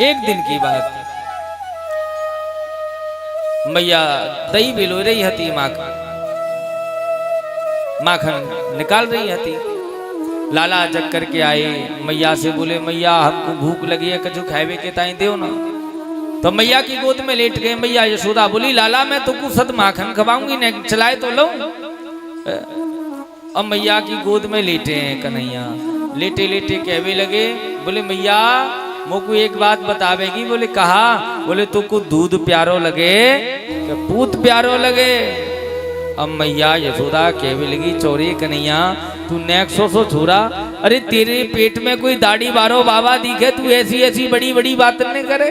एक दिन की बात, मैया दही बिलो रही हती, माखन निकाल रही हती। लाला जग करके आए, मैया से बोले मैया हमको भूख लगी है, कछु खावे के ताई दो ना। तो मैया की गोद में लेट गए। मैया यशोदा बोली लाला मैं तुमको सद माखन खवाऊंगी, न चलाए तो लो। अब मैया की गोद में लेटे हैं कन्हैया, लेटे लेटे कहवे लगे, बोले मैया मोको एक बात बतावेगी। बोले कहा? बोले तुमको दूध प्यारो लगे कि पूत प्यारो लगे? अब मैया यशोदा कहवे लगी चोरी कन्हैया तू नेक्सो सो छोरा, अरे तेरे पेट में कोई दाढ़ी बारो बाबा दिखे, तू ऐसी ऐसी बड़ी बड़ी बात नहीं करे।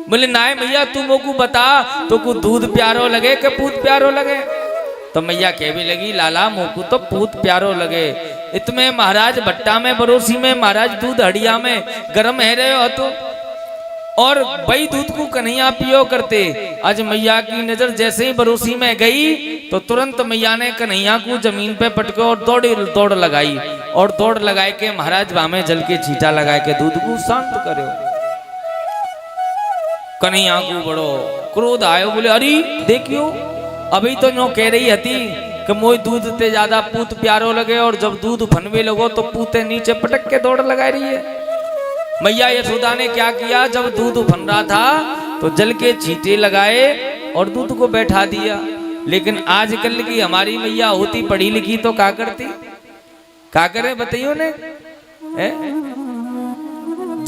बोले नाय मैया तू मोको बता, तो को दूध प्यारो लगे कि पूत प्यारो लगे? तो मैया कहने लगी लाला मोको तो पूत प्यारो लगे। इतने महाराज भट्टा में बरोसी में महाराज दूध हड़िया में गरम है रहे हो तो, और वही दूध को कन्हैया पियो करते। आज मैया की नजर जैसे ही बरोसी में गई तो तुरंत मैया ने कन्हैया को जमीन पे पटके और दौड़ लगाई, और दौड़ लगाए के महाराज बामे जल के छींटा लगाए के दूध को शांत करे। कन्हैया को बड़ो क्रोध आयो, बोले अरे देखियो अभी तो नो कह रही हती कि मोई दूध ते ज्यादा पूत प्यारो लगे, और जब दूध फनवे लगो तो पूते नीचे पटक के दौड़ लगा रही है। मैया यशोदा ने क्या किया, जब दूध फन रहा था तो जल के छींटे लगाए और दूध को बैठा दिया। लेकिन आजकल की हमारी मैया होती पढ़ी लिखी तो क्या करती, क्या करे बताइयो ने?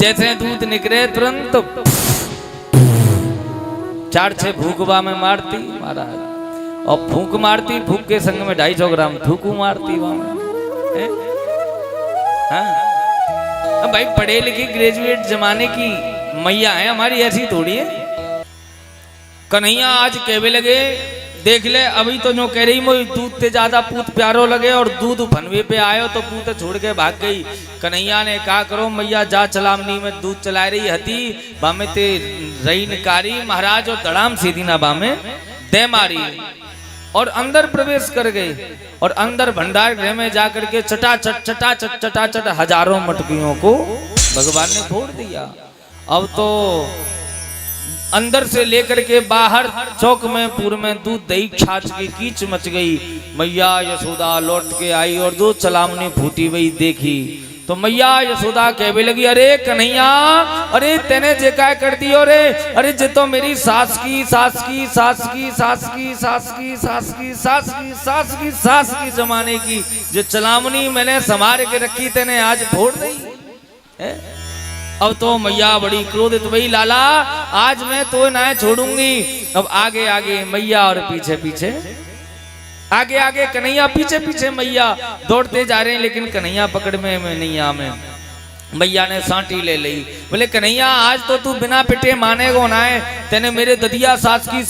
जैसे दूध निकले तुरंत 4-6 भूकवा में मारती महाराज, और फूंक मारती, फूंक के संग में 250 ग्राम थूकू मारती वहां। हाँ भाई पढ़े लिखे ग्रेजुएट जमाने की मैया है हमारी, ऐसी थोड़ी है। कन्हैया आज कहवे लगे देख ले अभी तो जो कह रही मोई दूध ते ज्यादा पूत प्यारो लगे, और दूध फनवे पे आयो तो पूत छोड़ के भाग गई। कन्हैया ने कहा करो मैया जा चलामनी में दूध चला रही हती, बामे ते रही निकारी महाराज और धड़ाम सीधी ना बामे दे मारी, और अंदर प्रवेश कर गए। और अंदर भंडार गृह में जाकर के चटाचट हजारों मटकियों को भगवान ने फोड़ दिया। अब तो अंदर से लेकर के बाहर चौक में पूर्व में दूध दही छाछ की कीच मच गई। मैया यशोदा लौट के आई और दूध चलामनी फूटी हुई देखी तो मैया यशोदा कहने लगी अरे कन्हैया, अरे तेने जे काय कर दियो रे? अरे जे तो मेरी सास की जमाने की जो चलामनी मैंने संभाल के रखी तेने आज फोड़ दी। अब तो मैया बड़ी क्रोधित भई, लाला आज मैं तो ना छोड़ूंगी। अब आगे आगे मैया और पीछे पीछे, आगे आगे कन्हैया, पीछे पीछे मैया दौड़ते जा रहे हैं, लेकिन कन्हैया पकड़ में नहीं आमे। मैया ने सांटी ले ली, बोले कन्हैया आज तो तू बिना पिटे मानेगो ना है, तेने मेरे ददिया सास की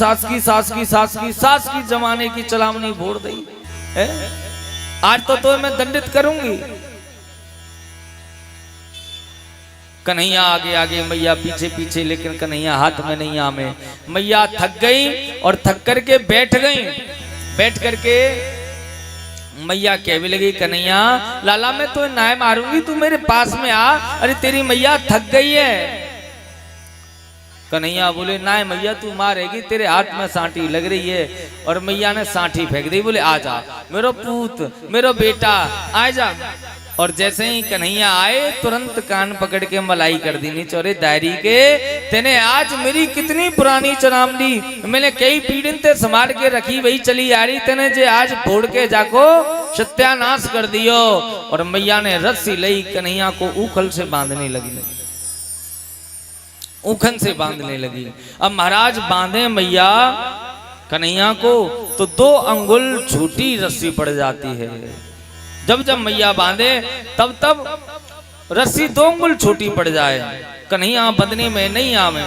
जमाने की चलामनी फोड़ दी। आज तो मैं दंडित करूंगी। कन्हैया आगे आगे मैया पीछे पीछे, लेकिन कन्हैया हाथ में नहीं आमे। मैया थक गई और थक करके बैठ गई। बैठ करके मैया कहने लगी कन्हैया लाला मैं तो ना मारूंगी, तू मेरे पास में आ, अरे तेरी मैया थक गई है। कन्हैया बोले ना मैया तू मारेगी, तेरे हाथ में सांटी लग रही है। और मैया ने सांटी फेंक दी, बोले आ जा मेरो पूत मेरो बेटा आ जा। और जैसे ही कन्हैया आए तुरंत कान पकड़ के मलाई कर दी नीचे, अरे दायरी के तेने आज मेरी कितनी पुरानी चरामनी मैंने कई पीढ़ी से संभाल के रखी वही चली आ रही, तेने जे आज फोड़ के जाको सत्यानाश कर दियो। और मैया ने रस्सी लई कन्हैया को उखल से बांधने लगी, उखन से बांधने लगी। अब महाराज बांधे मैया कन्हैया को तो 2 अंगुल छोटी रस्सी पड़ जाती है। जब जब मैया बांधे तब तब रस्सी 2 अंगुल छोटी पड़ जाए, कन्हैया बंधने में नहीं आवे।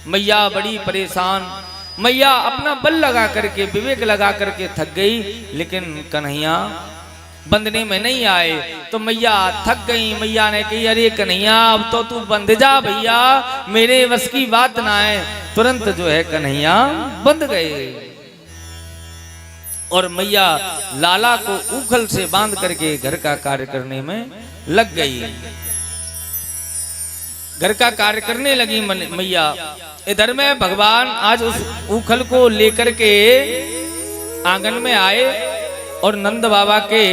मैया बड़ी परेशान, मैया अपना बल लगा करके विवेक लगा करके थक गई, लेकिन कन्हैया बंधने में नहीं आए। तो मैया थक गई। मैया ने कही अरे कन्हैया अब तो तू बंध जा भैया, मेरे बस की बात ना है। तुरंत जो है कन्हैया बंध गए। और मैया लाला को उखल से बांध करके घर का कार्य करने में लग गई। घर का कार्य करने लगी मैया। इधर में भगवान आज उस उखल को लेकर के आंगन में आए और नंद बाबा के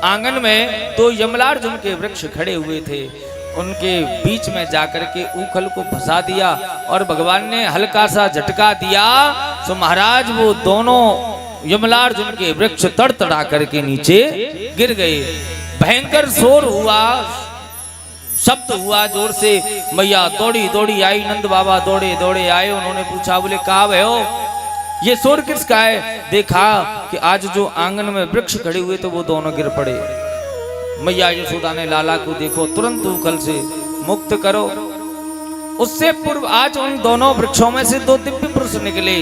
आंगन में दो यमलार्जुन के वृक्ष खड़े हुए थे, उनके बीच में जाकर के उखल को फंसा दिया और भगवान ने हल्का सा झटका दिया तो महाराज वो दोनों यमलार्जुन के वृक्ष तड़तड़ा करके नीचे गिर गए। भयंकर शोर हुआ, शब्द हुआ जोर से। मैया दौड़ी दौड़ी आई, नंद बाबा दौड़े दौड़े आए। उन्होंने पूछा, बोले कहाँ भय हो, ये शोर किसका है? देखा कि आज जो आंगन में वृक्ष खड़े हुए थे वो दोनों गिर पड़े। मैया यशोदा ने लाला को देखो तुरंत उखल से मुक्त करो। उससे पूर्व आज उन दोनों वृक्षों में से दो दिव्य पुरुष निकले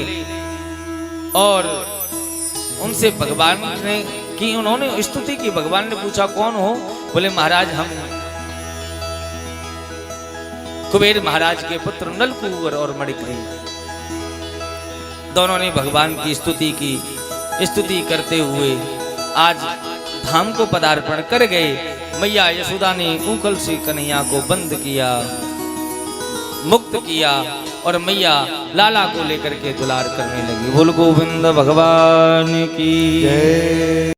और उनसे भगवान ने की उन्होंने स्तुति की। भगवान ने पूछा कौन हो? बोले महाराज हम कुबेर महाराज के पुत्र नलकूबर और मणिग्री। दोनों ने भगवान की स्तुति की। स्तुति करते हुए आज धाम को पदार्पण कर गए। मैया यशोदा ने उखल से कन्हैया को बंद किया, मुक्त किया और मैया लाला को लेकर के दुलार करने लगी। बोल गोविंद भगवान की जय।